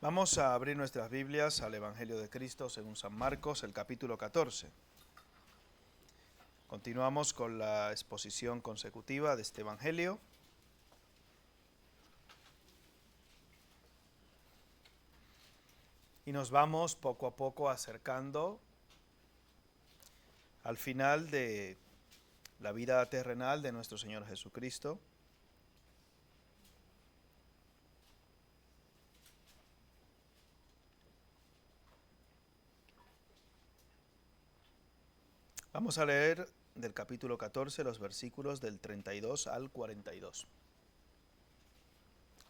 Vamos a abrir nuestras Biblias al Evangelio de Cristo según San Marcos, el capítulo 14. Continuamos con la exposición consecutiva de este Evangelio. Y nos vamos poco a poco acercando al final de la vida terrenal de nuestro Señor Jesucristo. Vamos a leer del capítulo 14 los versículos del 32 al 42.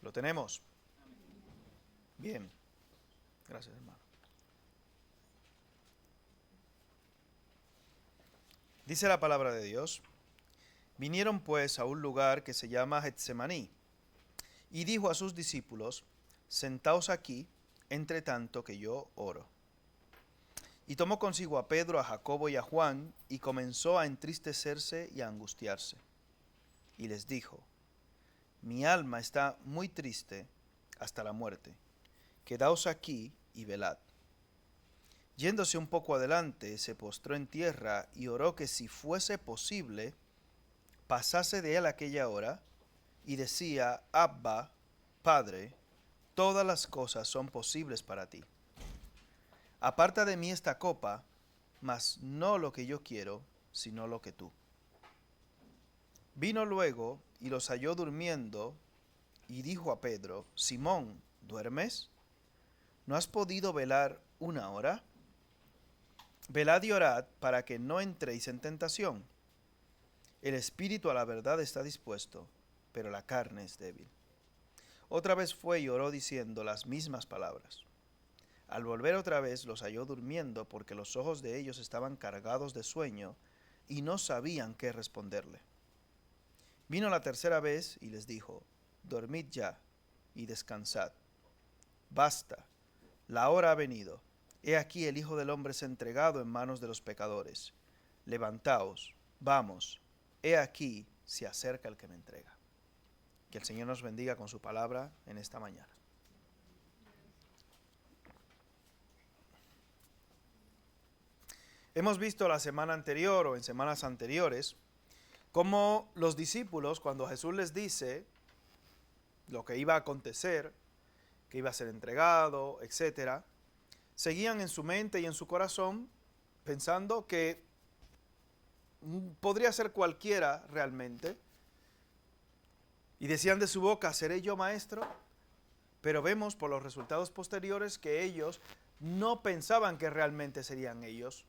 ¿Lo tenemos? Bien. Gracias, hermano. Dice la palabra de Dios: Vinieron pues a un lugar que se llama Getsemaní, y dijo a sus discípulos: Sentaos aquí, entre tanto que yo oro. Y tomó consigo a Pedro, a Jacobo y a Juan, y comenzó a entristecerse y a angustiarse. Y les dijo: Mi alma está muy triste hasta la muerte. Quedaos aquí y velad. Yéndose un poco adelante, se postró en tierra y oró que si fuese posible, pasase de él aquella hora, y decía: Abba, Padre, todas las cosas son posibles para ti. Aparta de mí esta copa, mas no lo que yo quiero, sino lo que tú. Vino luego y los halló durmiendo, y dijo a Pedro: Simón, ¿duermes? ¿No has podido velar una hora? Velad y orad para que no entréis en tentación. El espíritu a la verdad está dispuesto, pero la carne es débil. Otra vez fue y oró diciendo las mismas palabras. Al volver otra vez los halló durmiendo, porque los ojos de ellos estaban cargados de sueño y no sabían qué responderle. Vino la tercera vez y les dijo: Dormid ya y descansad. Basta, la hora ha venido. He aquí el Hijo del Hombre es entregado en manos de los pecadores. Levantaos, vamos, he aquí se acerca el que me entrega. Que el Señor nos bendiga con su palabra en esta mañana. Hemos visto la semana anterior o en semanas anteriores cómo los discípulos, cuando Jesús les dice lo que iba a acontecer, que iba a ser entregado, etc., seguían en su mente y en su corazón pensando que podría ser cualquiera realmente, y decían de su boca: ¿seré yo maestro? Pero vemos por los resultados posteriores que ellos no pensaban que realmente serían ellos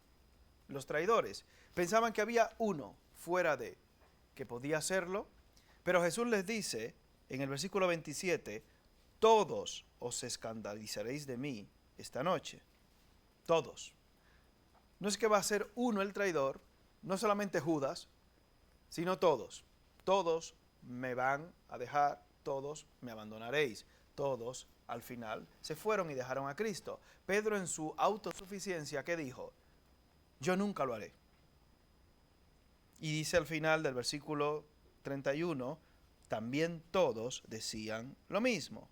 los traidores. Pensaban que había uno fuera de, que podía serlo, pero Jesús les dice en el versículo 27, todos os escandalizaréis de mí esta noche. Todos. No es que va a ser uno el traidor, no solamente Judas, sino todos. Todos me van a dejar, todos me abandonaréis. Todos al final se fueron y dejaron a Cristo. Pedro, en su autosuficiencia, ¿qué dijo? Yo nunca lo haré. Y dice al final del versículo 31, también todos decían lo mismo.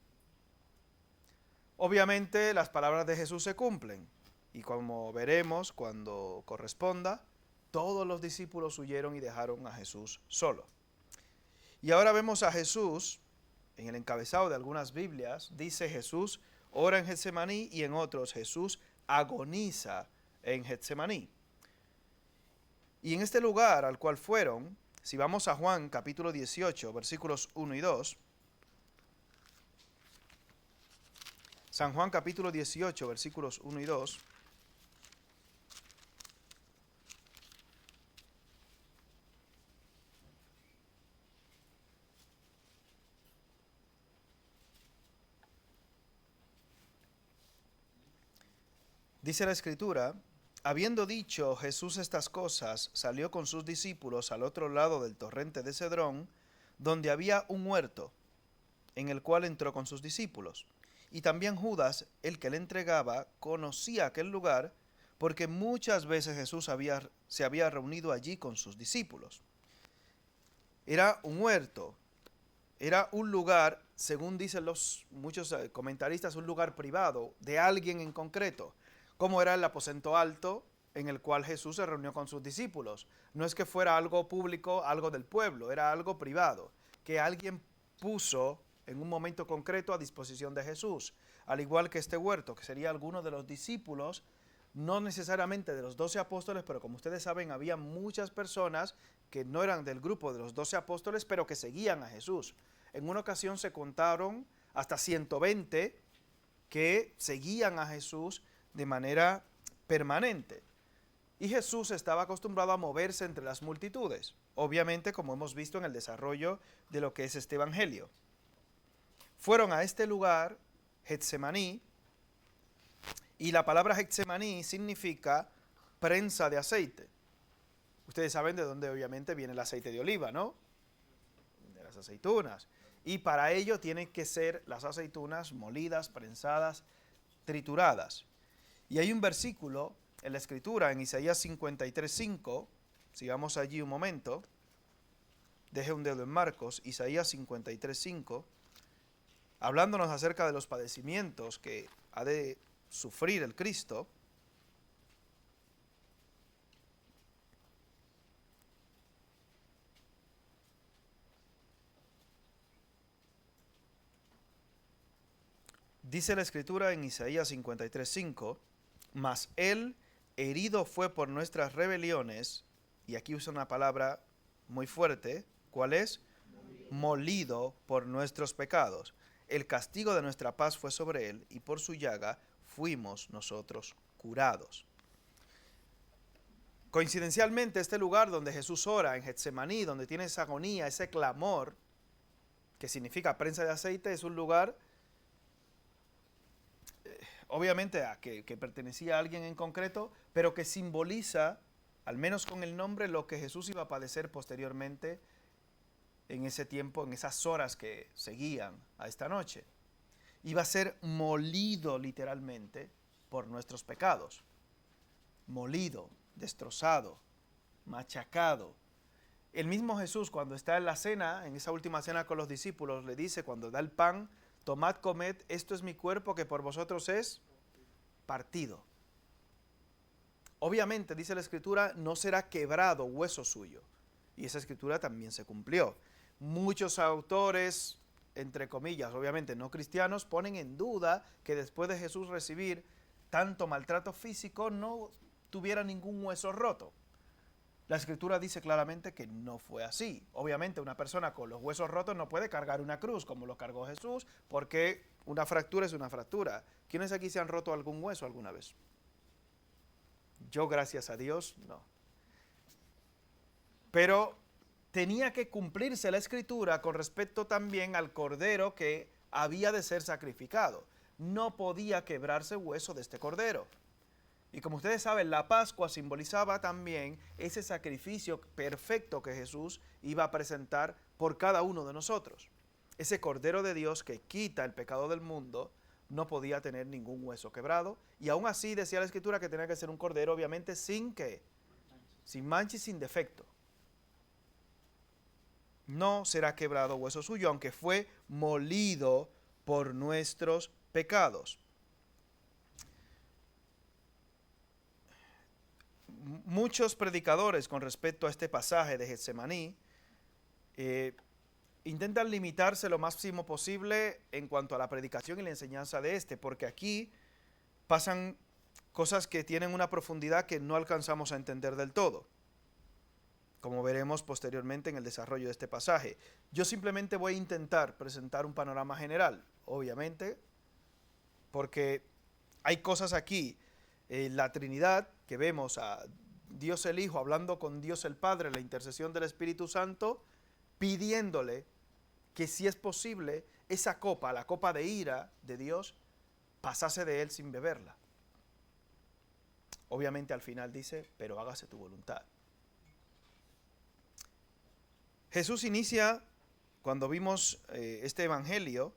Obviamente las palabras de Jesús se cumplen, y como veremos cuando corresponda, todos los discípulos huyeron y dejaron a Jesús solo. Y ahora vemos a Jesús, en el encabezado de algunas Biblias, dice Jesús ora en Getsemaní, y en otros Jesús agoniza en Getsemaní. Y en este lugar al cual fueron, si vamos a Juan capítulo 18, versículos 1 y 2, San Juan capítulo 18, versículos 1 y 2, dice la Escritura: habiendo dicho Jesús estas cosas, salió con sus discípulos al otro lado del torrente de Cedrón, donde había un huerto, en el cual entró con sus discípulos. Y también Judas, el que le entregaba, conocía aquel lugar, porque muchas veces Jesús se había reunido allí con sus discípulos. Era un huerto, era un lugar, según dicen muchos comentaristas, un lugar privado de alguien en concreto, como era el aposento alto en el cual Jesús se reunió con sus discípulos. No es que fuera algo público, algo del pueblo, era algo privado, que alguien puso en un momento concreto a disposición de Jesús, al igual que este huerto, que sería alguno de los discípulos, no necesariamente de los 12 apóstoles, pero como ustedes saben, había muchas personas que no eran del grupo de los 12 apóstoles, pero que seguían a Jesús. En una ocasión se contaron hasta 120 que seguían a Jesús de manera permanente. Y Jesús estaba acostumbrado a moverse entre las multitudes, obviamente como hemos visto en el desarrollo de lo que es este evangelio. Fueron a este lugar, Getsemaní, y la palabra Getsemaní significa prensa de aceite. Ustedes saben de dónde obviamente viene el aceite de oliva, ¿no? De las aceitunas. Y para ello tienen que ser las aceitunas molidas, prensadas, trituradas. Y hay un versículo en la Escritura, en Isaías 53:5, sigamos allí un momento, deje un dedo en Marcos, Isaías 53:5, hablándonos acerca de los padecimientos que ha de sufrir el Cristo. Dice la Escritura en Isaías 53:5, mas él herido fue por nuestras rebeliones, y aquí usa una palabra muy fuerte, ¿cuál es? Molido por nuestros pecados. El castigo de nuestra paz fue sobre él, y por su llaga fuimos nosotros curados. Coincidencialmente, este lugar donde Jesús ora, en Getsemaní, donde tiene esa agonía, ese clamor, que significa prensa de aceite, es un lugar obviamente que pertenecía a alguien en concreto, pero que simboliza, al menos con el nombre, lo que Jesús iba a padecer posteriormente en ese tiempo, en esas horas que seguían a esta noche. Iba a ser molido literalmente por nuestros pecados. Molido, destrozado, machacado. El mismo Jesús, cuando está en la cena, en esa última cena con los discípulos, le dice cuando da el pan: tomad, comed, esto es mi cuerpo que por vosotros es partido. Obviamente, dice la Escritura, no será quebrado hueso suyo. Y esa Escritura también se cumplió. Muchos autores, entre comillas, obviamente no cristianos, ponen en duda que después de Jesús recibir tanto maltrato físico no tuviera ningún hueso roto. La Escritura dice claramente que no fue así. Obviamente una persona con los huesos rotos no puede cargar una cruz como lo cargó Jesús, porque una fractura es una fractura. ¿Quiénes aquí se han roto algún hueso alguna vez? Yo, gracias a Dios, no. Pero tenía que cumplirse la Escritura con respecto también al cordero que había de ser sacrificado. No podía quebrarse hueso de este cordero. Y como ustedes saben, la Pascua simbolizaba también ese sacrificio perfecto que Jesús iba a presentar por cada uno de nosotros. Ese Cordero de Dios que quita el pecado del mundo no podía tener ningún hueso quebrado. Y aún así decía la Escritura que tenía que ser un cordero, obviamente, sin mancha y sin defecto. No será quebrado hueso suyo, aunque fue molido por nuestros pecados. Muchos predicadores con respecto a este pasaje de Getsemaní intentan limitarse lo máximo posible en cuanto a la predicación y la enseñanza de este, porque aquí pasan cosas que tienen una profundidad que no alcanzamos a entender del todo, como veremos posteriormente en el desarrollo de este pasaje. Yo simplemente voy a intentar presentar un panorama general, obviamente, porque hay cosas aquí, la Trinidad, que vemos a Dios el Hijo hablando con Dios el Padre, la intercesión del Espíritu Santo, pidiéndole que si es posible, esa copa, la copa de ira de Dios, pasase de él sin beberla. Obviamente al final dice, pero hágase tu voluntad. Jesús inicia, cuando vimos este evangelio,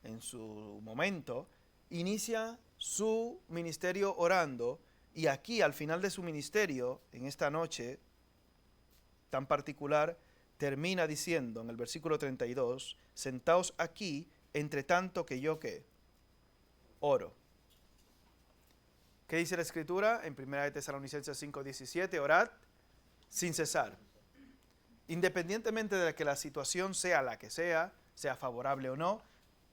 en su momento, inicia su ministerio orando, y aquí al final de su ministerio, en esta noche tan particular, termina diciendo en el versículo 32, sentaos aquí, entre tanto que yo, ¿qué? Oro. ¿Qué dice la Escritura? En 1 Tesalonicenses 5:17, orad sin cesar. Independientemente de que la situación sea la que sea favorable o no,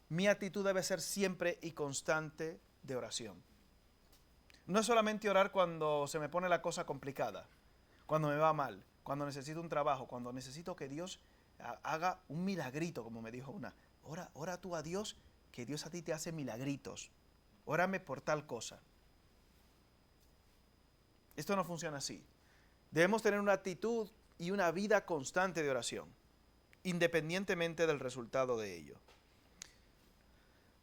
mi actitud debe ser siempre y constante de oración. No es solamente orar cuando se me pone la cosa complicada, cuando me va mal, cuando necesito un trabajo, cuando necesito que Dios haga un milagrito, como me dijo una. Ora tú a Dios, que Dios a ti te hace milagritos. Órame por tal cosa. Esto no funciona así. Debemos tener una actitud y una vida constante de oración, independientemente del resultado de ello.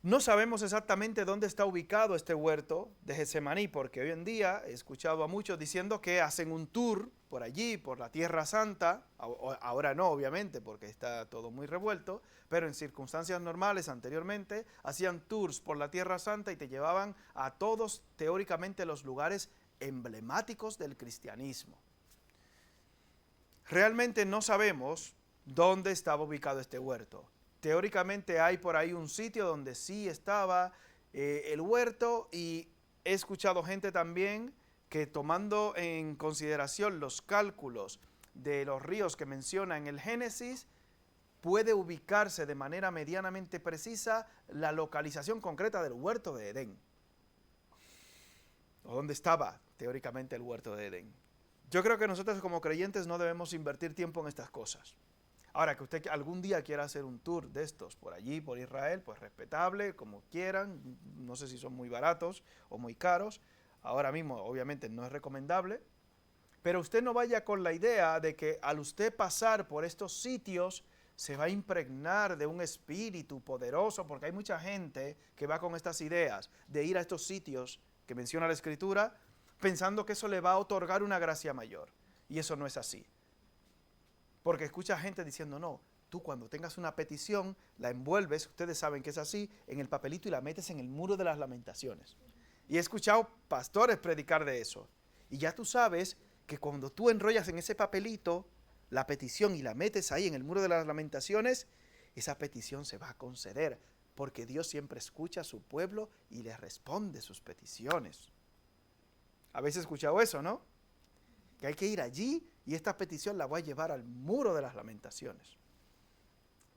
No sabemos exactamente dónde está ubicado este huerto de Getsemaní, porque hoy en día he escuchado a muchos diciendo que hacen un tour por allí, por la Tierra Santa. Ahora no, obviamente, porque está todo muy revuelto, pero en circunstancias normales anteriormente hacían tours por la Tierra Santa y te llevaban a todos teóricamente los lugares emblemáticos del cristianismo. Realmente no sabemos dónde estaba ubicado este huerto. Teóricamente hay por ahí un sitio donde sí estaba el huerto, y he escuchado gente también que, tomando en consideración los cálculos de los ríos que menciona en el Génesis, puede ubicarse de manera medianamente precisa la localización concreta del huerto de Edén. O dónde estaba teóricamente el huerto de Edén. Yo creo que nosotros como creyentes no debemos invertir tiempo en estas cosas. Ahora, que usted algún día quiera hacer un tour de estos por allí, por Israel, pues respetable, como quieran. No sé si son muy baratos o muy caros. Ahora mismo, obviamente, no es recomendable. Pero usted no vaya con la idea de que al usted pasar por estos sitios se va a impregnar de un espíritu poderoso, porque hay mucha gente que va con estas ideas de ir a estos sitios que menciona la Escritura, pensando que eso le va a otorgar una gracia mayor. Y eso no es así. Porque escucha gente diciendo, no, tú cuando tengas una petición, la envuelves, ustedes saben que es así, en el papelito y la metes en el muro de las lamentaciones. Y he escuchado pastores predicar de eso. Y ya tú sabes que cuando tú enrollas en ese papelito la petición y la metes ahí en el muro de las lamentaciones, esa petición se va a conceder, porque Dios siempre escucha a su pueblo y le responde sus peticiones. ¿Habéis escuchado eso, no? Que hay que ir allí y esta petición la voy a llevar al muro de las lamentaciones.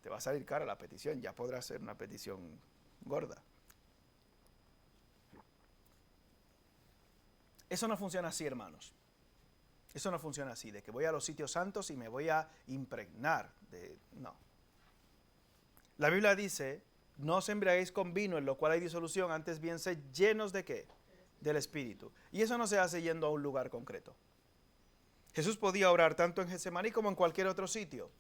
Te va a salir cara la petición, ya podrá ser una petición gorda. Eso no funciona así, hermanos. Eso no funciona así, de que voy a los sitios santos y me voy a impregnar de... No. La Biblia dice, no os embriaguéis con vino en lo cual hay disolución, antes bien sed llenos ¿de qué? Del Espíritu. Y eso no se hace yendo a un lugar concreto. Jesús podía orar tanto en Getsemaní como en cualquier otro sitio,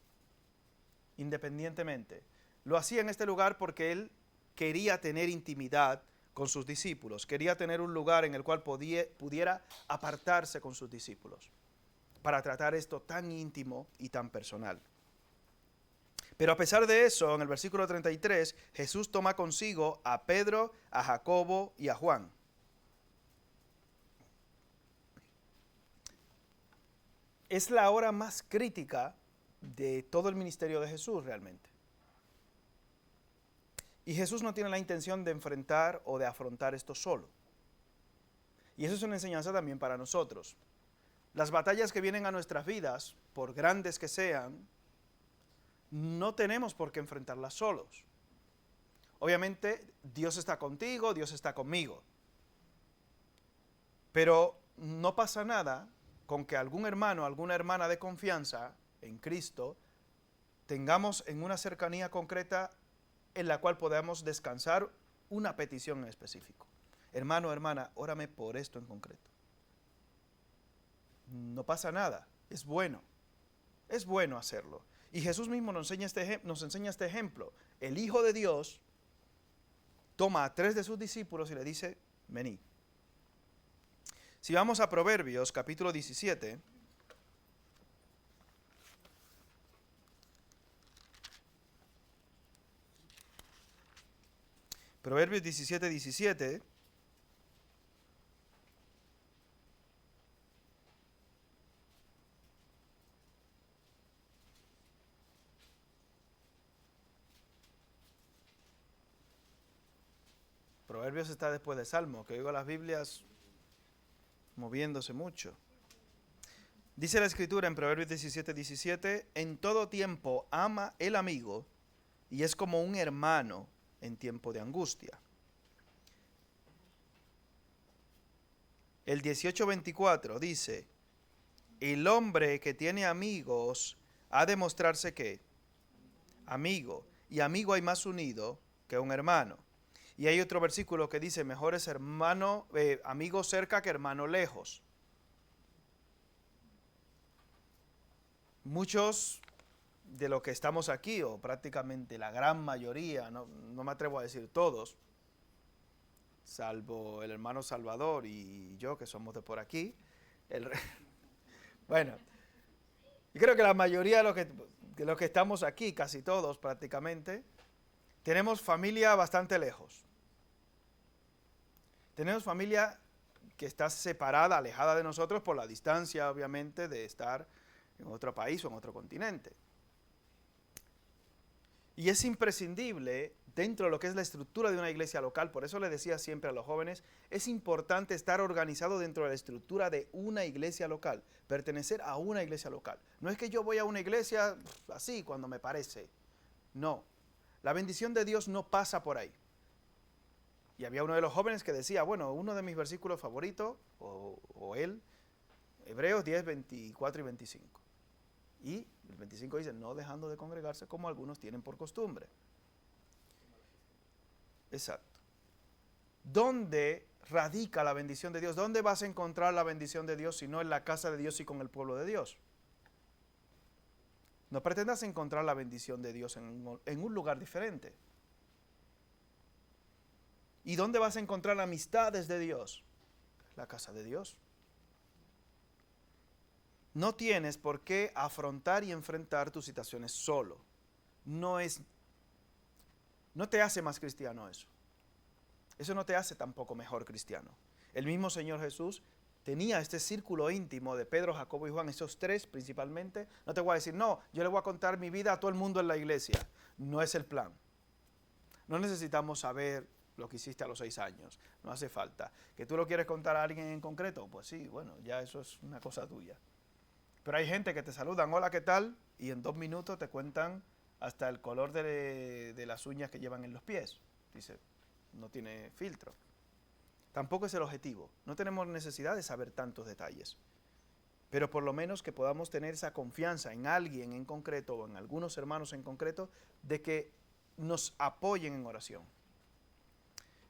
independientemente. Lo hacía en este lugar porque él quería tener intimidad con sus discípulos, quería tener un lugar en el cual pudiera apartarse con sus discípulos para tratar esto tan íntimo y tan personal. Pero a pesar de eso, en el versículo 33, Jesús toma consigo a Pedro, a Jacobo y a Juan. Es la hora más crítica de todo el ministerio de Jesús realmente. Y Jesús no tiene la intención de enfrentar o de afrontar esto solo. Y eso es una enseñanza también para nosotros. Las batallas que vienen a nuestras vidas, por grandes que sean, no tenemos por qué enfrentarlas solos. Obviamente, Dios está contigo, Dios está conmigo. Pero no pasa nada con que algún hermano, alguna hermana de confianza en Cristo, tengamos en una cercanía concreta en la cual podamos descansar una petición en específico. Hermano, hermana, órame por esto en concreto. No pasa nada, es bueno hacerlo. Y Jesús mismo nos enseña este ejemplo. El Hijo de Dios toma a 3 de sus discípulos y le dice, venid. Si vamos a Proverbios, capítulo 17, Proverbios 17, 17, Proverbios está después de Salmo, que oigo las Biblias moviéndose mucho. Dice la Escritura en Proverbios 17:17, en todo tiempo ama el amigo y es como un hermano en tiempo de angustia. El 18:24 dice, el hombre que tiene amigos ha de mostrarse que amigo, y amigo hay más unido que un hermano. Y hay otro versículo que dice, mejor es amigo cerca que hermano lejos. Muchos de los que estamos aquí, o prácticamente la gran mayoría, no me atrevo a decir todos, salvo el hermano Salvador y yo, que somos de por aquí. Bueno, yo creo que la mayoría de los que estamos aquí, casi todos prácticamente, tenemos familia bastante lejos. Tenemos familia que está separada, alejada de nosotros por la distancia, obviamente, de estar en otro país o en otro continente. Y es imprescindible dentro de lo que es la estructura de una iglesia local, por eso le decía siempre a los jóvenes, es importante estar organizado dentro de la estructura de una iglesia local, pertenecer a una iglesia local. No es que yo voy a una iglesia así cuando me parece, no. La bendición de Dios no pasa por ahí. Y había uno de los jóvenes que decía, bueno, uno de mis versículos favoritos, o él, Hebreos 10, 24 y 25. Y el 25 dice, no dejando de congregarse como algunos tienen por costumbre. Exacto. ¿Dónde radica la bendición de Dios? ¿Dónde vas a encontrar la bendición de Dios si no en la casa de Dios y con el pueblo de Dios? No pretendas encontrar la bendición de Dios en un lugar diferente. ¿Y dónde vas a encontrar amistades de Dios? La casa de Dios. No tienes por qué afrontar y enfrentar tus situaciones solo. No te hace más cristiano eso. Eso no te hace tampoco mejor cristiano. El mismo Señor Jesús tenía este círculo íntimo de Pedro, Jacobo y Juan, esos tres principalmente. No te voy a decir, no, yo le voy a contar mi vida a todo el mundo en la iglesia. No es el plan. No necesitamos saber lo que hiciste a los 6 años. No hace falta. ¿Que tú lo quieres contar a alguien en concreto? Pues sí, bueno, ya eso es una cosa tuya. Pero hay gente que te saludan, hola, ¿qué tal? Y en 2 minutos te cuentan hasta el color de las uñas que llevan en los pies. Dice, no tiene filtro. Tampoco es el objetivo. No tenemos necesidad de saber tantos detalles. Pero por lo menos que podamos tener esa confianza en alguien en concreto o en algunos hermanos en concreto de que nos apoyen en oración.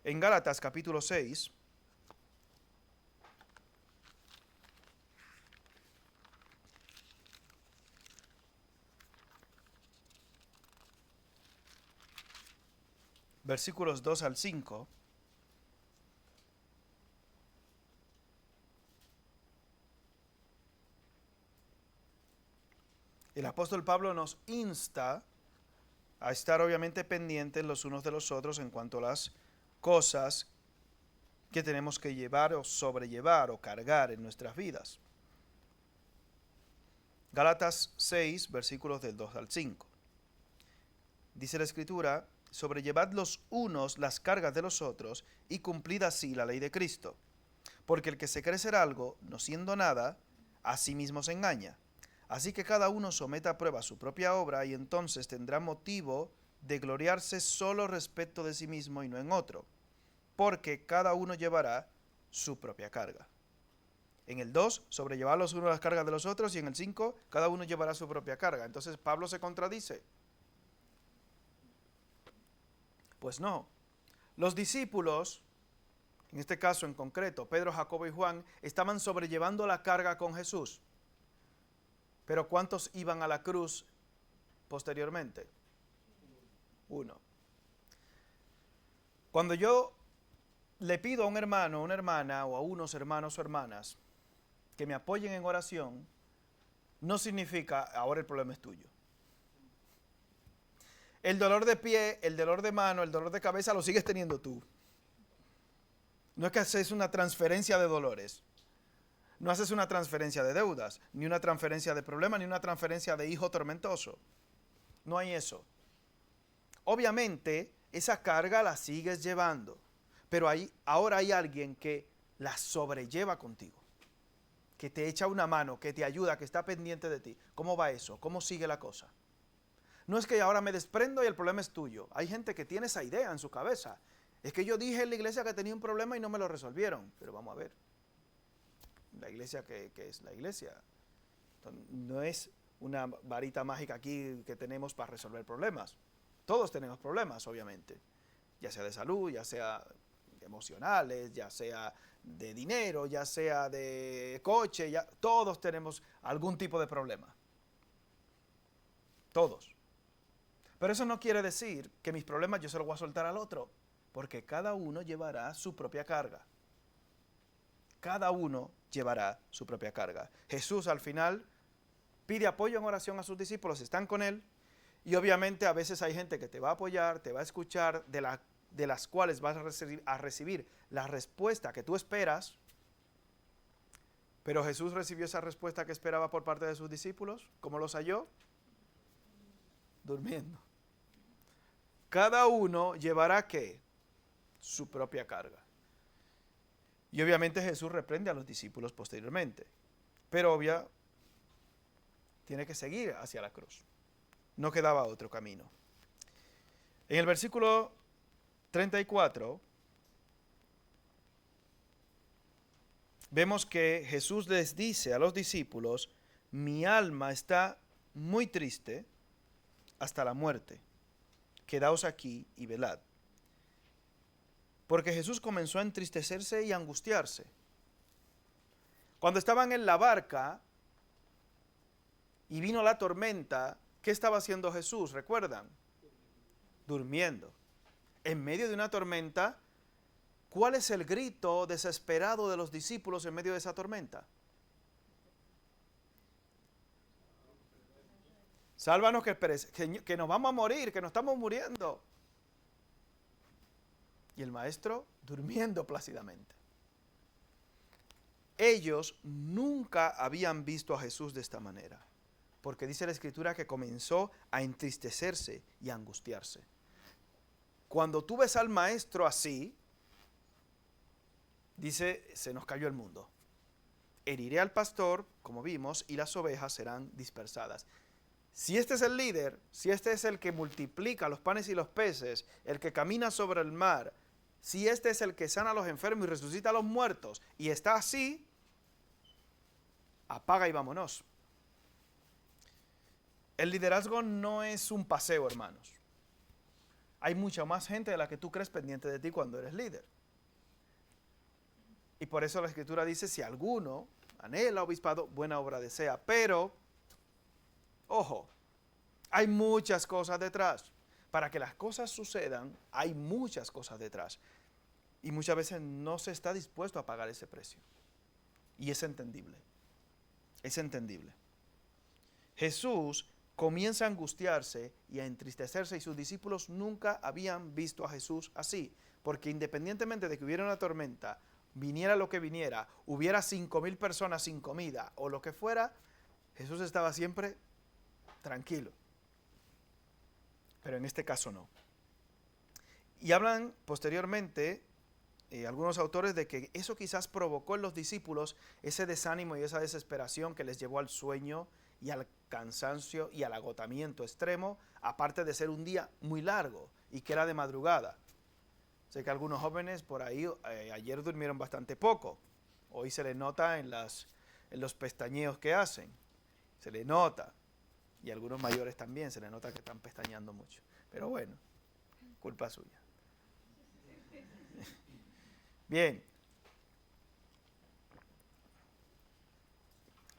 En Gálatas capítulo 6, versículos 2 al 5, el apóstol Pablo nos insta a estar obviamente pendientes los unos de los otros en cuanto a las cosas que tenemos que llevar o sobrellevar o cargar en nuestras vidas. Gálatas 6, versículos del 2 al 5. Dice la Escritura, sobrellevad los unos las cargas de los otros y cumplid así la ley de Cristo. Porque el que se cree ser algo, no siendo nada, a sí mismo se engaña. Así que cada uno someta a prueba su propia obra y entonces tendrá motivo de gloriarse solo respecto de sí mismo y no en otro, porque cada uno llevará su propia carga. En el 2, sobrellevar los unos las cargas de los otros, y en el 5, cada uno llevará su propia carga. Entonces Pablo se contradice. Pues no. Los discípulos, en este caso en concreto, Pedro, Jacobo y Juan, estaban sobrellevando la carga con Jesús. Pero ¿cuántos iban a la cruz posteriormente? 1. Cuando yo le pido a un hermano, una hermana, o a unos hermanos o hermanas que me apoyen en oración, no significa ahora el problema es tuyo. El dolor de pie, el dolor de mano, el dolor de cabeza lo sigues teniendo tú. No es que haces una transferencia de dolores. No haces una transferencia de deudas, ni una transferencia de problemas, ni una transferencia de hijo tormentoso. No hay eso. Obviamente, esa carga la sigues llevando. pero ahora hay alguien que la sobrelleva contigo, que te echa una mano, que te ayuda, que está pendiente de ti. ¿Cómo va eso? ¿Cómo sigue la cosa? No es que ahora me desprendo y el problema es tuyo. Hay gente que tiene esa idea en su cabeza. Es que yo dije en la iglesia que tenía un problema y no me lo resolvieron. Pero vamos a ver. La iglesia que es la iglesia. No es una varita mágica aquí que tenemos para resolver problemas. Todos tenemos problemas, obviamente. Ya sea de salud, ya sea emocionales, ya sea de dinero, ya sea de coche, todos tenemos algún tipo de problema. Todos. Pero eso no quiere decir que mis problemas yo se los voy a soltar al otro, porque cada uno llevará su propia carga. Cada uno llevará su propia carga. Jesús al final pide apoyo en oración a sus discípulos, están con él, y obviamente a veces hay gente que te va a apoyar, te va a escuchar, de las cuales vas a recibir la respuesta que tú esperas. Pero Jesús recibió esa respuesta que esperaba por parte de sus discípulos. ¿Cómo los halló? Durmiendo. Cada uno llevará ¿qué? Su propia carga. Y obviamente Jesús reprende a los discípulos posteriormente. Pero tiene que seguir hacia la cruz. No quedaba otro camino. En el versículo 34 vemos que Jesús les dice a los discípulos: mi alma está muy triste hasta la muerte. Quedaos aquí y velad. Porque Jesús comenzó a entristecerse y a angustiarse. Cuando estaban en la barca y vino la tormenta, ¿qué estaba haciendo Jesús? ¿Recuerdan? Durmiendo. En medio de una tormenta, ¿cuál es el grito desesperado de los discípulos en medio de esa tormenta? Sálvanos que nos vamos a morir, que nos estamos muriendo. Y el maestro durmiendo plácidamente. Ellos nunca habían visto a Jesús de esta manera, porque dice la Escritura que comenzó a entristecerse y a angustiarse. Cuando tú ves al maestro así, dice, se nos cayó el mundo. Heriré al pastor, como vimos, y las ovejas serán dispersadas. Si este es el líder, si este es el que multiplica los panes y los peces, el que camina sobre el mar, si este es el que sana a los enfermos y resucita a los muertos, y está así, apaga y vámonos. El liderazgo no es un paseo, hermanos. Hay mucha más gente de la que tú crees pendiente de ti cuando eres líder. Y por eso la Escritura dice, si alguno anhela obispado, buena obra desea. Pero, ojo, hay muchas cosas detrás. Para que las cosas sucedan, hay muchas cosas detrás. Y muchas veces no se está dispuesto a pagar ese precio. Y es entendible. Es entendible. Jesús comienza a angustiarse y a entristecerse, y sus discípulos nunca habían visto a Jesús así. Porque independientemente de que hubiera una tormenta, viniera lo que viniera, hubiera 5,000 personas sin comida o lo que fuera, Jesús estaba siempre tranquilo. Pero en este caso no. Y hablan posteriormente algunos autores de que eso quizás provocó en los discípulos ese desánimo y esa desesperación que les llevó al sueño y al cansancio y al agotamiento extremo, aparte de ser un día muy largo y que era de madrugada. Sé que algunos jóvenes por ahí ayer durmieron bastante poco. Hoy se les nota en los pestañeos que hacen. Se les nota. Y algunos mayores también se les nota que están pestañeando mucho. Pero bueno, culpa suya. Bien.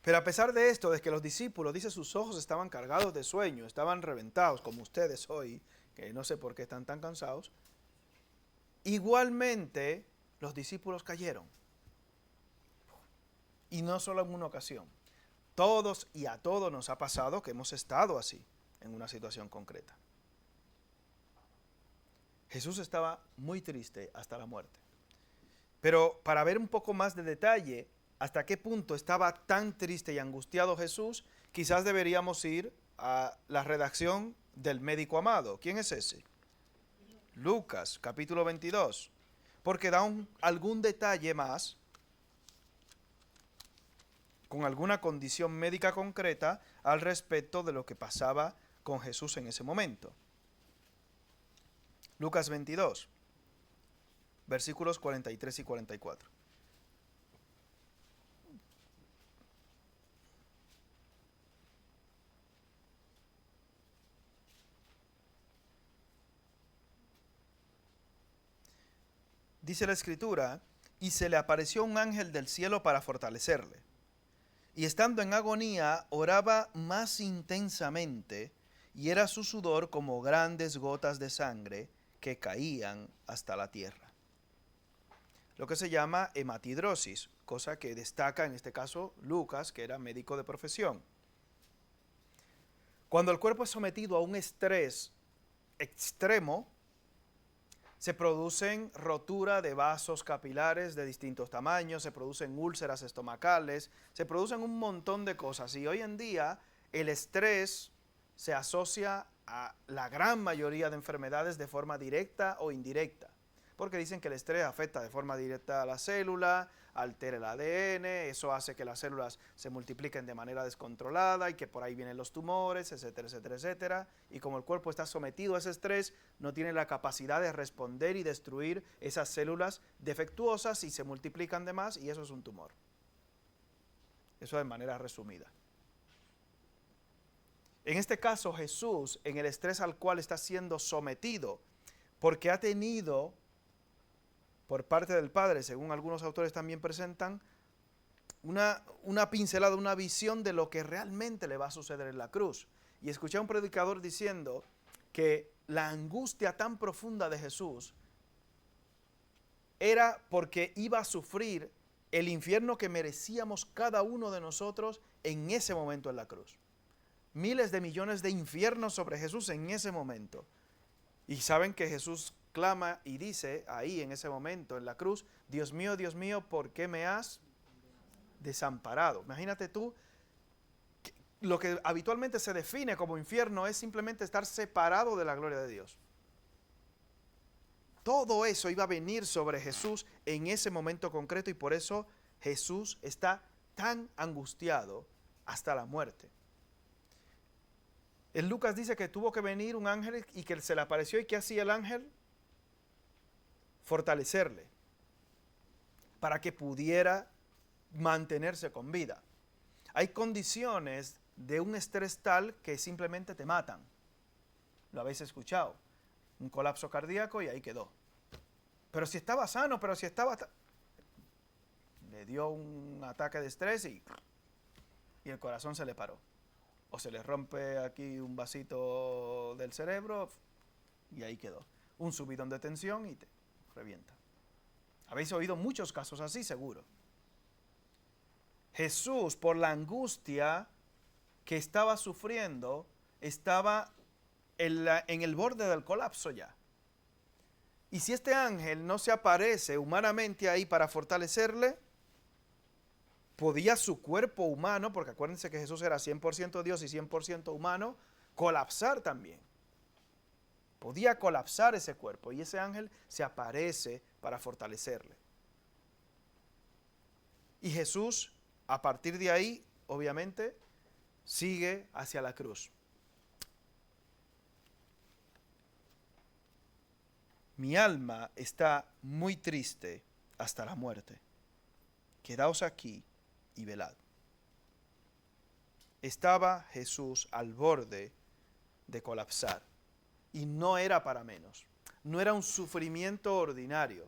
Pero a pesar de esto, de que los discípulos, dice, sus ojos estaban cargados de sueño, estaban reventados, como ustedes hoy, que no sé por qué están tan cansados, igualmente los discípulos cayeron. Y no solo en una ocasión. Todos y a todos nos ha pasado que hemos estado así, en una situación concreta. Jesús estaba muy triste hasta la muerte. Pero para ver un poco más de detalle, hasta qué punto estaba tan triste y angustiado Jesús, quizás deberíamos ir a la redacción del médico amado. ¿Quién es ese? Lucas, capítulo 22. porque da algún detalle más, con alguna condición médica concreta, al respecto de lo que pasaba con Jesús en ese momento. Lucas 22, versículos 43 y 44. Dice la Escritura, y se le apareció un ángel del cielo para fortalecerle. Y estando en agonía, oraba más intensamente, y era su sudor como grandes gotas de sangre que caían hasta la tierra. Lo que se llama hematidrosis, cosa que destaca en este caso Lucas, que era médico de profesión. Cuando el cuerpo es sometido a un estrés extremo, se producen rotura de vasos capilares de distintos tamaños, se producen úlceras estomacales, se producen un montón de cosas. Y hoy en día el estrés se asocia a la gran mayoría de enfermedades de forma directa o indirecta. Porque dicen que el estrés afecta de forma directa a la célula, altera el ADN, eso hace que las células se multipliquen de manera descontrolada y que por ahí vienen los tumores, etcétera, etcétera, etcétera. Y como el cuerpo está sometido a ese estrés, no tiene la capacidad de responder y destruir esas células defectuosas y se multiplican de más y eso es un tumor. Eso de manera resumida. En este caso, Jesús, en el estrés al cual está siendo sometido, porque ha tenido por parte del Padre, según algunos autores también presentan, una pincelada, una visión de lo que realmente le va a suceder en la cruz. Y escuché a un predicador diciendo que la angustia tan profunda de Jesús era porque iba a sufrir el infierno que merecíamos cada uno de nosotros en ese momento en la cruz. Miles de millones de infiernos sobre Jesús en ese momento. Y saben que Jesús clama y dice ahí en ese momento en la cruz, Dios mío, ¿por qué me has desamparado? Imagínate tú, lo que habitualmente se define como infierno es simplemente estar separado de la gloria de Dios. Todo eso iba a venir sobre Jesús en ese momento concreto y por eso Jesús está tan angustiado hasta la muerte. En Lucas dice que tuvo que venir un ángel y que se le apareció. ¿Y qué hacía el ángel? Fortalecerle para que pudiera mantenerse con vida. Hay condiciones de un estrés tal que simplemente te matan. Lo habéis escuchado. Un colapso cardíaco y ahí quedó. Pero si estaba sano, le dio un ataque de estrés y el corazón se le paró. O se le rompe aquí un vasito del cerebro y ahí quedó. Un subidón de tensión y te revienta. Habéis oído muchos casos así, seguro. Jesús, por la angustia que estaba sufriendo, estaba en el borde del colapso ya. Y si este ángel no se aparece humanamente ahí para fortalecerle, podía su cuerpo humano, porque acuérdense que Jesús era 100% Dios y 100% humano, colapsar también. Podía colapsar ese cuerpo y ese ángel se aparece para fortalecerle. Y Jesús, a partir de ahí, obviamente, sigue hacia la cruz. Mi alma está muy triste hasta la muerte. Quedaos aquí y velad. Estaba Jesús al borde de colapsar y no era para menos. No era un sufrimiento ordinario.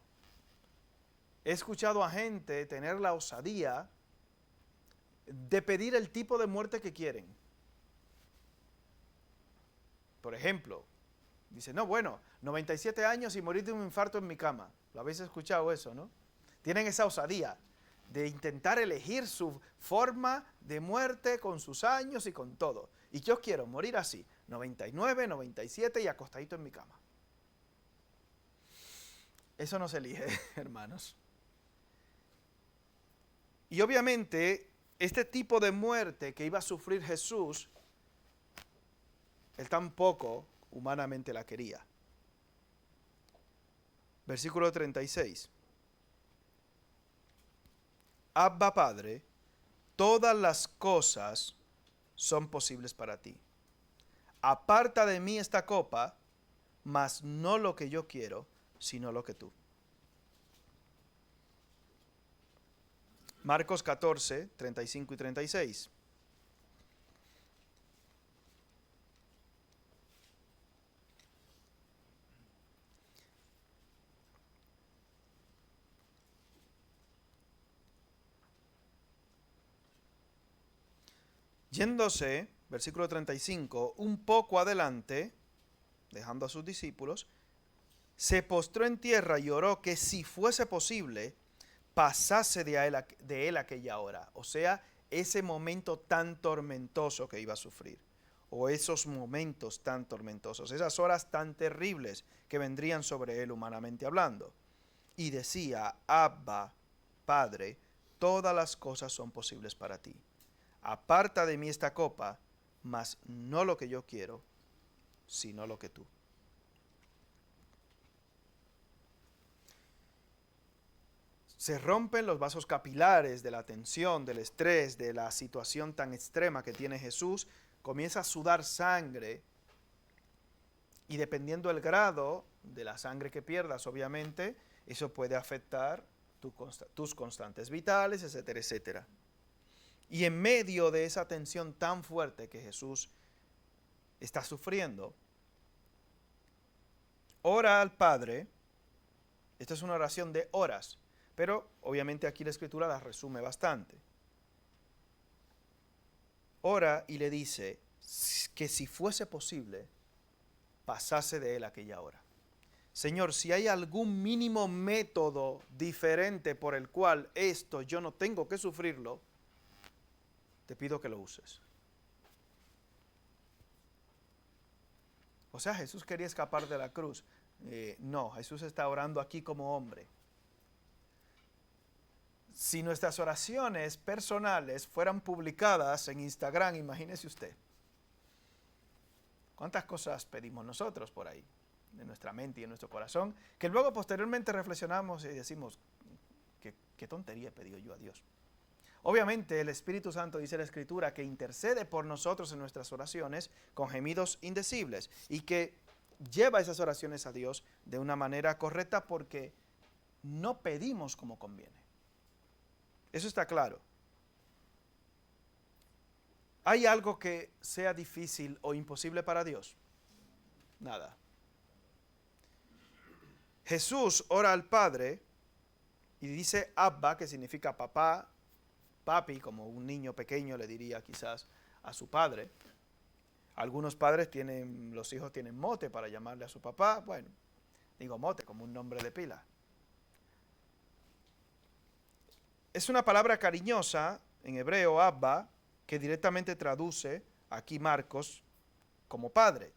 He escuchado a gente tener la osadía de pedir el tipo de muerte que quieren. Por ejemplo, dice, no, bueno, 97 años y morir de un infarto en mi cama. ¿Lo habéis escuchado eso, no? Tienen esa osadía de intentar elegir su forma de muerte con sus años y con todo. Y yo quiero morir así, 99, 97 y acostadito en mi cama. Eso no se elige, hermanos. Y obviamente, este tipo de muerte que iba a sufrir Jesús, él tampoco humanamente la quería. Versículo 36. Abba Padre, todas las cosas son posibles para ti. Aparta de mí esta copa, mas no lo que yo quiero, sino lo que tú. Marcos 14, 35 y 36. Yéndose, versículo 35, un poco adelante, dejando a sus discípulos, se postró en tierra y oró que si fuese posible, pasase de él aquella hora. O sea, ese momento tan tormentoso que iba a sufrir. O esos momentos tan tormentosos, esas horas tan terribles que vendrían sobre él humanamente hablando. Y decía, Abba, Padre, todas las cosas son posibles para ti. Aparta de mí esta copa, mas no lo que yo quiero, sino lo que tú. Se rompen los vasos capilares de la tensión, del estrés, de la situación tan extrema que tiene Jesús. Comienza a sudar sangre y dependiendo del grado de la sangre que pierdas, obviamente, eso puede afectar tus constantes vitales, etcétera, etcétera. Y en medio de esa tensión tan fuerte que Jesús está sufriendo, ora al Padre. Esta es una oración de horas, pero obviamente aquí la Escritura la resume bastante. Ora y le dice que si fuese posible, pasase de él aquella hora. Señor, si hay algún mínimo método diferente por el cual esto yo no tengo que sufrirlo, te pido que lo uses. O sea, Jesús quería escapar de la cruz. No, Jesús está orando aquí como hombre. Si nuestras oraciones personales fueran publicadas en Instagram, imagínese usted. ¿Cuántas cosas pedimos nosotros por ahí, en nuestra mente y en nuestro corazón, que luego posteriormente reflexionamos y decimos, ¿qué tontería he pedido yo a Dios? Obviamente el Espíritu Santo, dice la Escritura, que intercede por nosotros en nuestras oraciones con gemidos indecibles y que lleva esas oraciones a Dios de una manera correcta porque no pedimos como conviene. Eso está claro. ¿Hay algo que sea difícil o imposible para Dios? Nada. Jesús ora al Padre y dice Abba, que significa papá, papi, como un niño pequeño le diría quizás a su padre. Algunos padres los hijos tienen mote para llamarle a su papá. Bueno, digo mote como un nombre de pila. Es una palabra cariñosa en hebreo, Abba, que directamente traduce aquí Marcos como padre.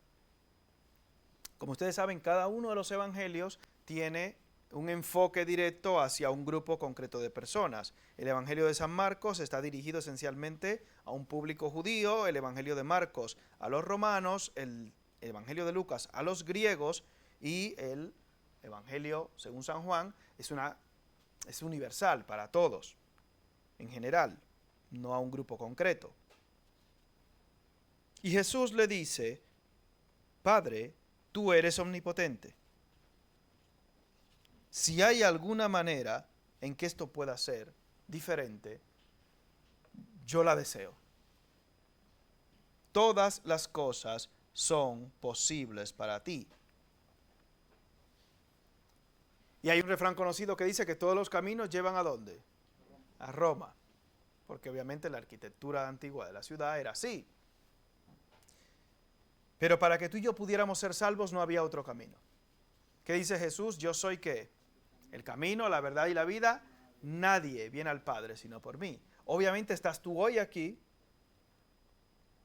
Como ustedes saben, cada uno de los evangelios tiene un enfoque directo hacia un grupo concreto de personas. El Evangelio de San Marcos está dirigido esencialmente a un público judío, el Evangelio de Marcos a los romanos, el Evangelio de Lucas a los griegos y el Evangelio, según San Juan, es universal para todos, en general, no a un grupo concreto. Y Jesús le dice, Padre, tú eres omnipotente. Si hay alguna manera en que esto pueda ser diferente, yo la deseo. Todas las cosas son posibles para ti. Y hay un refrán conocido que dice que todos los caminos llevan ¿a dónde? A Roma. Porque obviamente la arquitectura antigua de la ciudad era así. Pero para que tú y yo pudiéramos ser salvos no había otro camino. ¿Qué dice Jesús? Yo soy ¿qué? El camino, la verdad y la vida. Nadie viene al Padre sino por mí. Obviamente estás tú hoy aquí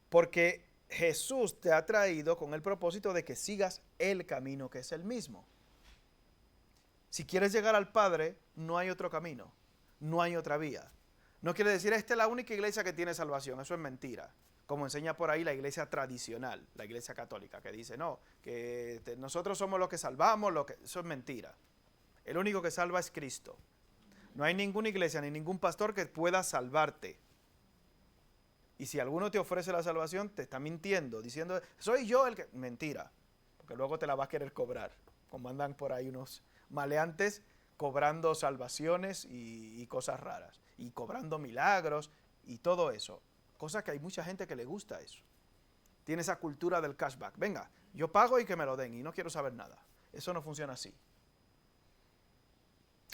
porque Jesús te ha traído con el propósito de que sigas el camino que es el mismo. Si quieres llegar al Padre, no hay otro camino, no hay otra vía. No quiere decir, esta es la única iglesia que tiene salvación, eso es mentira. Como enseña por ahí la iglesia tradicional, la iglesia católica, que dice, no, que nosotros somos los que salvamos, eso es mentira. El único que salva es Cristo. No hay ninguna iglesia ni ningún pastor que pueda salvarte. Y si alguno te ofrece la salvación, te está mintiendo, diciendo, soy yo el que... Mentira, porque luego te la va a querer cobrar. Como andan por ahí unos maleantes cobrando salvaciones y cosas raras. Y cobrando milagros y todo eso. Cosa que hay mucha gente que le gusta eso. Tiene esa cultura del cashback. Venga, yo pago y que me lo den y no quiero saber nada. Eso no funciona así.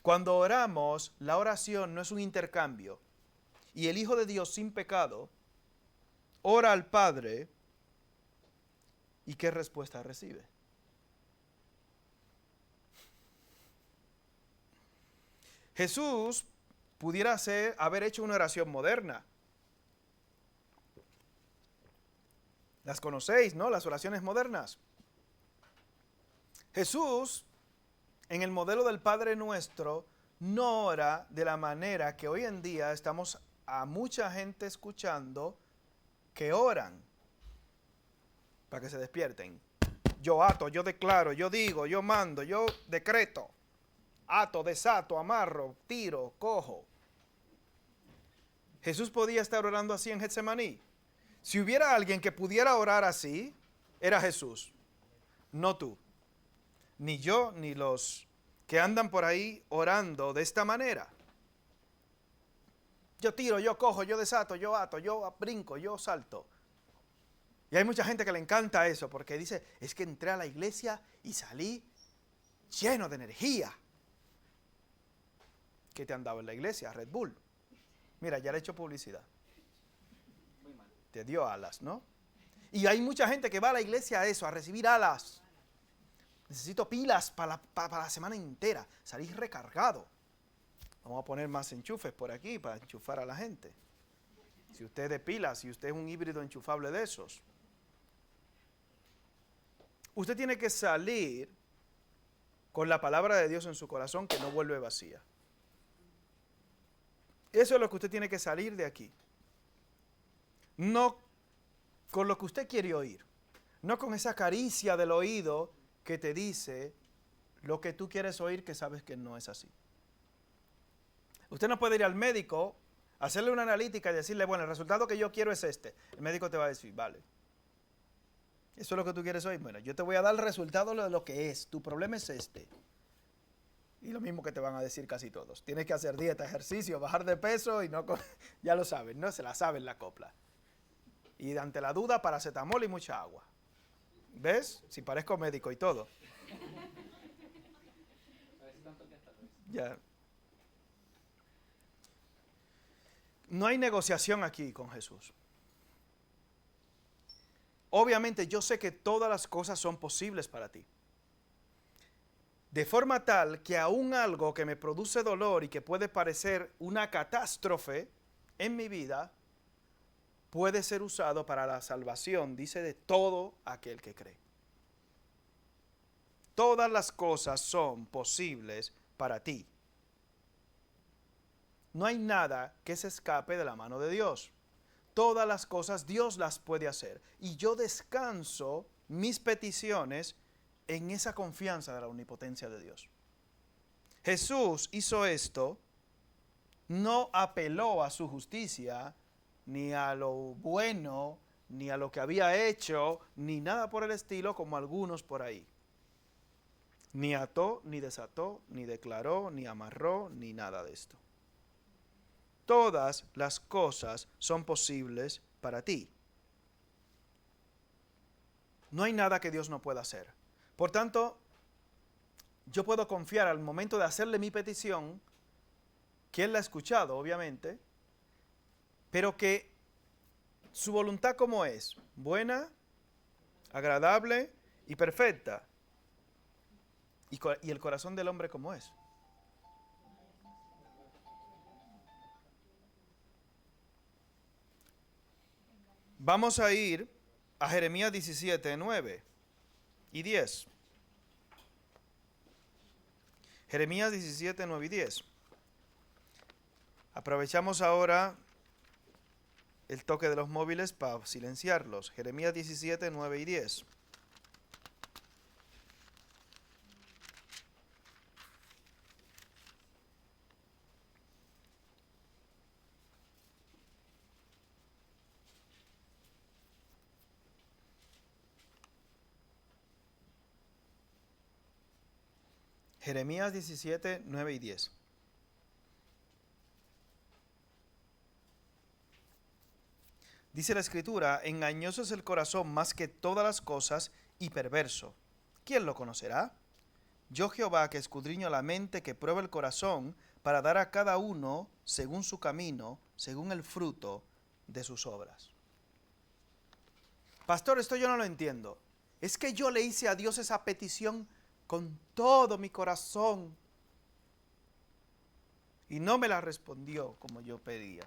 Cuando oramos, la oración no es un intercambio. Y el Hijo de Dios sin pecado ora al Padre, ¿y qué respuesta recibe? Jesús pudiera haber hecho una oración moderna. Las conocéis, ¿no? Las oraciones modernas. Jesús, en el modelo del Padre Nuestro, no ora de la manera que hoy en día estamos a mucha gente escuchando que oran para que se despierten. Yo ato, yo declaro, yo digo, yo mando, yo decreto. Ato, desato, amarro, tiro, cojo. Jesús podía estar orando así en Getsemaní. Si hubiera alguien que pudiera orar así, era Jesús, no tú, ni yo, ni los que andan por ahí orando de esta manera. Yo tiro, yo cojo, yo desato, yo ato, yo brinco, yo salto. Y hay mucha gente que le encanta eso porque dice, es que entré a la iglesia y salí lleno de energía. ¿Qué te han dado en la iglesia? Red Bull. Mira, ya le he hecho publicidad. Te dio alas, ¿no? Y hay mucha gente que va a la iglesia a eso, a recibir alas. Necesito pilas para la semana entera, salir recargado. Vamos a poner más enchufes por aquí para enchufar a la gente. Si usted es de pilas, si usted es un híbrido enchufable de esos. Usted tiene que salir con la palabra de Dios en su corazón que no vuelve vacía. Eso es lo que usted tiene que salir de aquí. No con lo que usted quiere oír. No con esa caricia del oído que te dice lo que tú quieres oír que sabes que no es así. Usted no puede ir al médico, hacerle una analítica y decirle, bueno, el resultado que yo quiero es este. El médico te va a decir, vale. ¿Eso es lo que tú quieres oír? Bueno, yo te voy a dar el resultado de lo que es. Tu problema es este. Y lo mismo que te van a decir casi todos. Tienes que hacer dieta, ejercicio, bajar de peso y no... Ya lo saben, ¿no? Se la saben la copla. Y ante la duda, paracetamol y mucha agua. ¿Ves? Si parezco médico y todo. Ya. No hay negociación aquí con Jesús. Obviamente yo sé que todas las cosas son posibles para ti. De forma tal que aún algo que me produce dolor y que puede parecer una catástrofe en mi vida, puede ser usado para la salvación, dice, de todo aquel que cree. Todas las cosas son posibles para ti. No hay nada que se escape de la mano de Dios. Todas las cosas Dios las puede hacer. Y yo descanso mis peticiones en esa confianza de la omnipotencia de Dios. Jesús hizo esto, no apeló a su justicia, ni a lo bueno, ni a lo que había hecho, ni nada por el estilo como algunos por ahí. Ni ató, ni desató, ni declaró, ni amarró, ni nada de esto. Todas las cosas son posibles para ti. No hay nada que Dios no pueda hacer. Por tanto, yo puedo confiar al momento de hacerle mi petición, que Él la ha escuchado, obviamente, pero que su voluntad como es, buena, agradable y perfecta. Y el corazón del hombre como es. Vamos a ir a Jeremías 17, 9 y 10. Jeremías 17, 9 y 10. Aprovechamos ahora el toque de los móviles para silenciarlos. Jeremías 17, 9 y 10. Jeremías 17, 9 y 10. Dice la Escritura, engañoso es el corazón más que todas las cosas y perverso. ¿Quién lo conocerá? Yo Jehová, que escudriño la mente, que prueba el corazón, para dar a cada uno según su camino, según el fruto de sus obras. Pastor, esto yo no lo entiendo. Es que yo le hice a Dios esa petición con todo mi corazón y no me la respondió como yo pedía.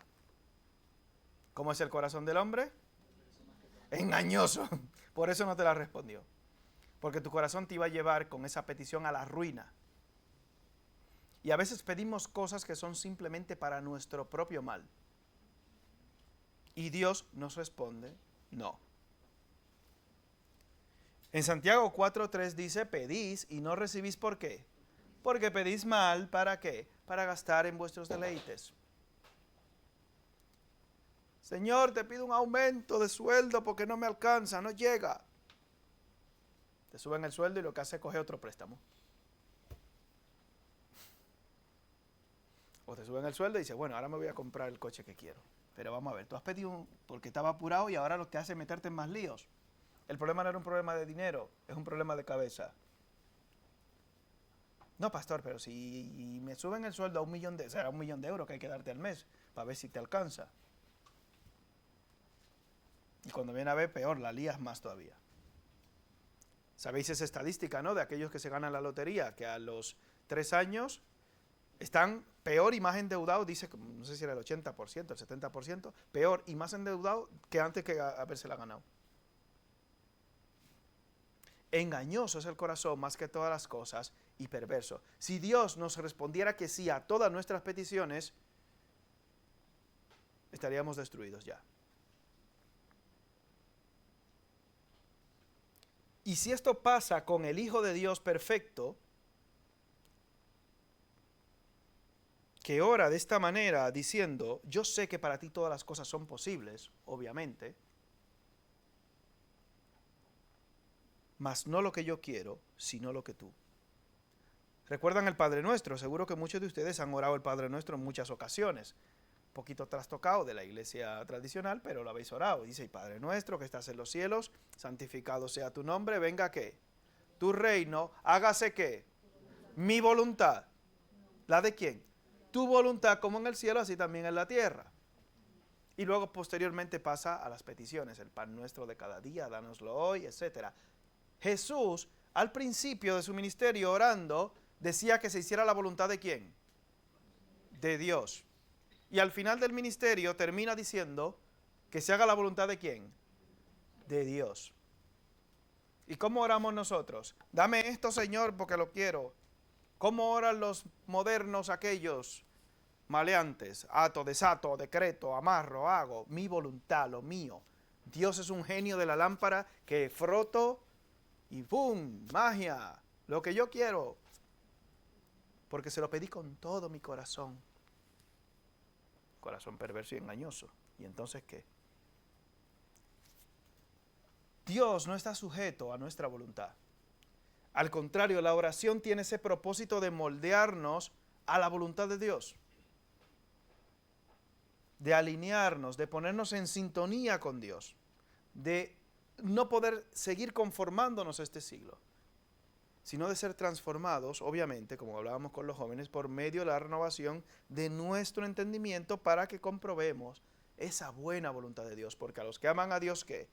¿Cómo es el corazón del hombre? Engañoso. Por eso no te la respondió. Porque tu corazón te iba a llevar con esa petición a la ruina. Y a veces pedimos cosas que son simplemente para nuestro propio mal. Y Dios nos responde, no. En Santiago 4:3 dice, pedís y no recibís, ¿por qué? Porque pedís mal, ¿para qué? Para gastar en vuestros deleites. Señor, te pido un aumento de sueldo porque no me alcanza, no llega. Te suben el sueldo y lo que hace es coger otro préstamo. O te suben el sueldo y dices, bueno, ahora me voy a comprar el coche que quiero. Pero vamos a ver, tú has pedido porque estaba apurado y ahora lo que hace es meterte en más líos. El problema no era un problema de dinero, es un problema de cabeza. No, pastor, pero si me suben el sueldo a $1 millón, será $1 millón que hay que darte al mes para ver si te alcanza. Y cuando viene a ver, peor, la lías más todavía. ¿Sabéis esa estadística, no? De aquellos que se ganan la lotería, que a los 3 años están peor y más endeudados, dice, no sé si era el 80%, el 70%, peor y más endeudados que antes que habérsela ganado. Engañoso es el corazón más que todas las cosas y perverso. Si Dios nos respondiera que sí a todas nuestras peticiones, estaríamos destruidos ya. Y si esto pasa con el Hijo de Dios perfecto, que ora de esta manera diciendo, yo sé que para ti todas las cosas son posibles, obviamente, mas no lo que yo quiero, sino lo que tú. ¿Recuerdan el Padre Nuestro? Seguro que muchos de ustedes han orado el Padre Nuestro en muchas ocasiones. Un poquito trastocado de la iglesia tradicional, pero lo habéis orado. Dice, Padre Nuestro que estás en los cielos, santificado sea tu nombre, venga ¿qué? Tu reino, hágase ¿qué? Mi voluntad. ¿La de quién? Tu voluntad como en el cielo, así también en la tierra. Y luego posteriormente pasa a las peticiones, el pan nuestro de cada día, dánoslo hoy, etc. Jesús, al principio de su ministerio orando, decía que se hiciera la voluntad de ¿quién? De Dios. Y al final del ministerio termina diciendo que se haga la voluntad de ¿quién? De Dios. ¿Y cómo oramos nosotros? Dame esto, Señor, porque lo quiero. ¿Cómo oran los modernos aquellos maleantes? Ato, desato, decreto, amarro, hago, mi voluntad, lo mío. Dios es un genio de la lámpara que froto y ¡pum! Magia, lo que yo quiero. Porque se lo pedí con todo mi corazón. Corazón perverso y engañoso. ¿Y entonces qué? Dios no está sujeto a nuestra voluntad. Al contrario, la oración tiene ese propósito de moldearnos a la voluntad de Dios. De alinearnos, de ponernos en sintonía con Dios. De no poder seguir conformándonos a este siglo, sino de ser transformados, obviamente, como hablábamos con los jóvenes, por medio de la renovación de nuestro entendimiento para que comprobemos esa buena voluntad de Dios. Porque a los que aman a Dios, ¿qué?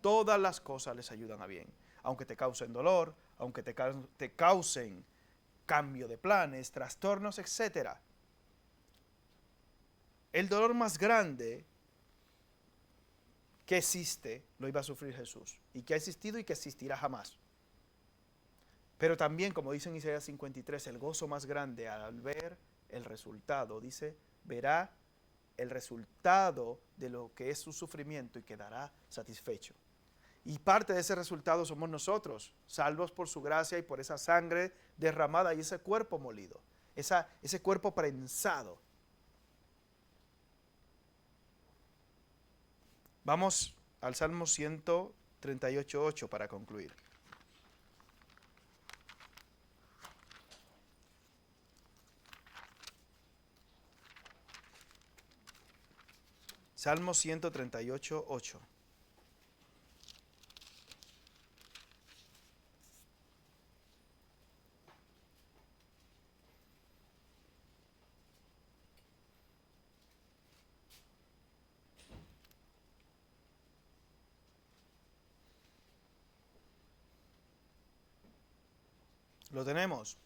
Todas las cosas les ayudan a bien. Aunque te causen dolor, aunque te causen cambio de planes, trastornos, etc. El dolor más grande que existe lo iba a sufrir Jesús. Y que ha existido y que existirá jamás. Pero también, como dice en Isaías 53, el gozo más grande al ver el resultado, dice, verá el resultado de lo que es su sufrimiento y quedará satisfecho. Y parte de ese resultado somos nosotros, salvos por su gracia y por esa sangre derramada y ese cuerpo molido, ese cuerpo prensado. Vamos al Salmo 138:8 para concluir. Salmo 138, 8. ¿Lo tenemos?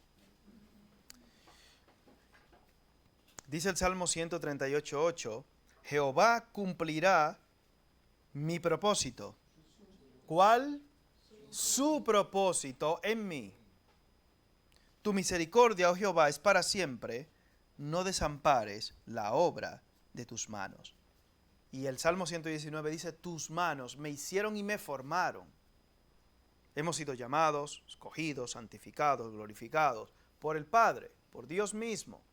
Dice el Salmo 138, 8, Jehová cumplirá mi propósito. ¿Cuál? Su propósito en mí. Tu misericordia, oh Jehová, es para siempre. No desampares la obra de tus manos. Y el Salmo 119 dice, tus manos me hicieron y me formaron. Hemos sido llamados, escogidos, santificados, glorificados por el Padre, por Dios mismo.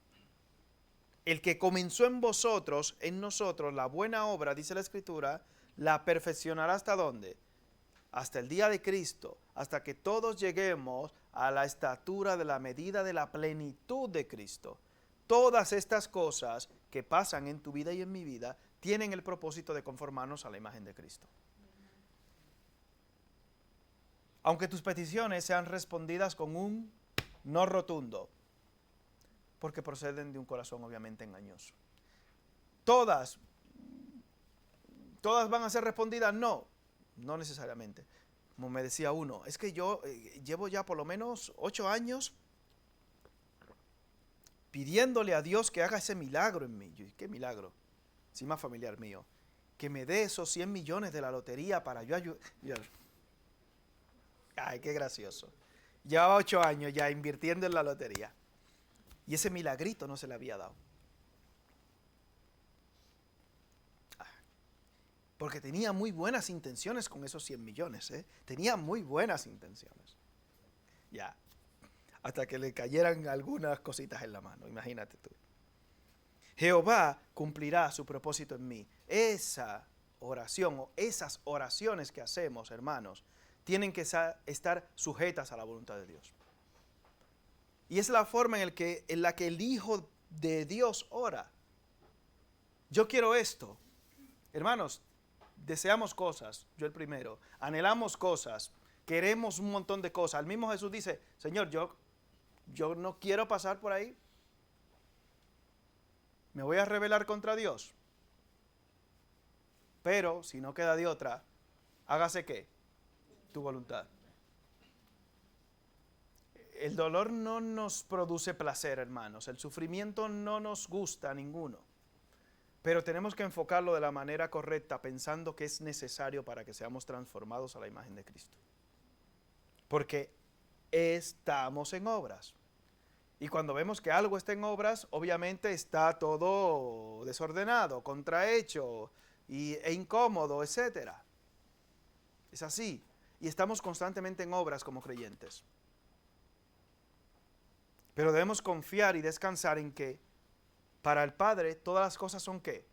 El que comenzó en vosotros, en nosotros, la buena obra, dice la Escritura, la perfeccionará ¿hasta dónde? Hasta el día de Cristo, hasta que todos lleguemos a la estatura de la medida de la plenitud de Cristo. Todas estas cosas que pasan en tu vida y en mi vida tienen el propósito de conformarnos a la imagen de Cristo. Aunque tus peticiones sean respondidas con un no rotundo, porque proceden de un corazón obviamente engañoso. ¿Todas van a ser respondidas? No necesariamente. Como me decía uno, es que yo llevo ya por lo menos 8 años pidiéndole a Dios que haga ese milagro en mí. Yo, ¿qué milagro? Sí, más familiar mío. Que me dé esos 100 millones de la lotería para yo ayudar. Ay, qué gracioso. Llevaba 8 años ya invirtiendo en la lotería. Y ese milagrito no se le había dado. Porque tenía muy buenas intenciones con esos 100 millones. Tenía muy buenas intenciones. Ya. Hasta que le cayeran algunas cositas en la mano. Imagínate tú. Jehová cumplirá su propósito en mí. Esa oración o esas oraciones que hacemos, hermanos, tienen que estar sujetas a la voluntad de Dios. Y es la forma en la que el Hijo de Dios ora. Yo quiero esto. Hermanos, deseamos cosas, yo el primero. Anhelamos cosas, queremos un montón de cosas. El mismo Jesús dice, Señor, yo no quiero pasar por ahí. Me voy a rebelar contra Dios. Pero si no queda de otra, hágase ¿qué? Tu voluntad. El dolor no nos produce placer, hermanos. El sufrimiento no nos gusta a ninguno. Pero tenemos que enfocarlo de la manera correcta, pensando que es necesario para que seamos transformados a la imagen de Cristo. Porque estamos en obras. Y cuando vemos que algo está en obras, obviamente está todo desordenado, contrahecho e incómodo, etc. Es así. Y estamos constantemente en obras como creyentes. Pero debemos confiar y descansar en que para el Padre todas las cosas son ¿qué?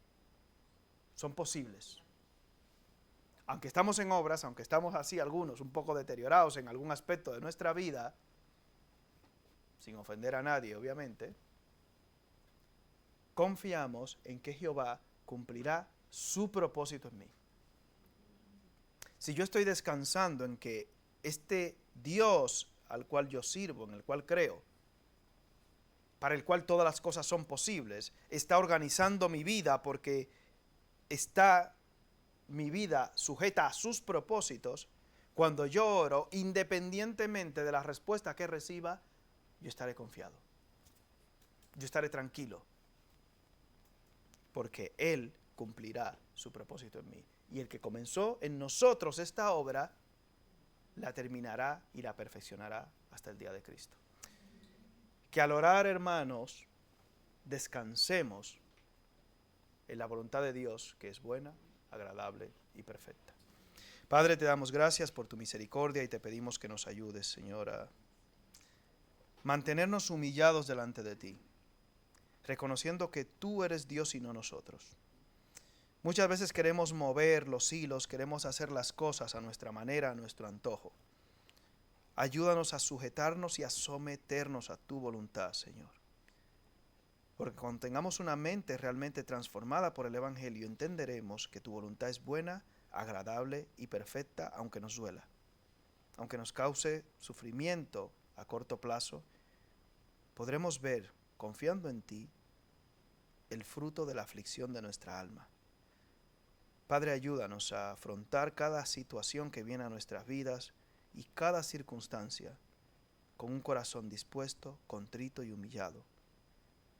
Son posibles. Aunque estamos en obras, aunque estamos así algunos un poco deteriorados en algún aspecto de nuestra vida, sin ofender a nadie obviamente, confiamos en que Jehová cumplirá su propósito en mí. Si yo estoy descansando en que este Dios al cual yo sirvo, en el cual creo, para el cual todas las cosas son posibles, está organizando mi vida porque está mi vida sujeta a sus propósitos, cuando yo oro, independientemente de la respuesta que reciba, yo estaré confiado. Yo estaré tranquilo. Porque Él cumplirá su propósito en mí. Y el que comenzó en nosotros esta obra, la terminará y la perfeccionará hasta el día de Cristo. Que al orar, hermanos, descansemos en la voluntad de Dios, que es buena, agradable y perfecta. Padre, te damos gracias por tu misericordia y te pedimos que nos ayudes, Señor, a mantenernos humillados delante de ti, reconociendo que tú eres Dios y no nosotros. Muchas veces queremos mover los hilos, queremos hacer las cosas a nuestra manera, a nuestro antojo. Ayúdanos a sujetarnos y a someternos a tu voluntad, Señor. Porque cuando tengamos una mente realmente transformada por el Evangelio, entenderemos que tu voluntad es buena, agradable y perfecta, aunque nos duela, aunque nos cause sufrimiento a corto plazo. Podremos ver, confiando en ti, el fruto de la aflicción de nuestra alma. Padre, ayúdanos a afrontar cada situación que viene a nuestras vidas y cada circunstancia con un corazón dispuesto, contrito y humillado,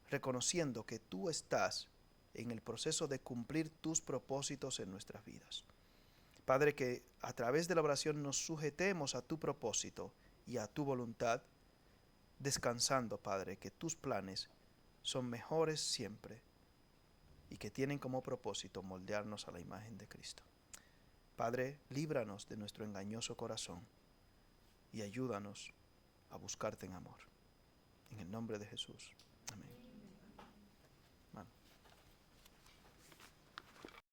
reconociendo que tú estás en el proceso de cumplir tus propósitos en nuestras vidas. Padre, que a través de la oración nos sujetemos a tu propósito y a tu voluntad, descansando, Padre, que tus planes son mejores siempre y que tienen como propósito moldearnos a la imagen de Cristo. Padre, líbranos de nuestro engañoso corazón y ayúdanos a buscarte en amor. En el nombre de Jesús.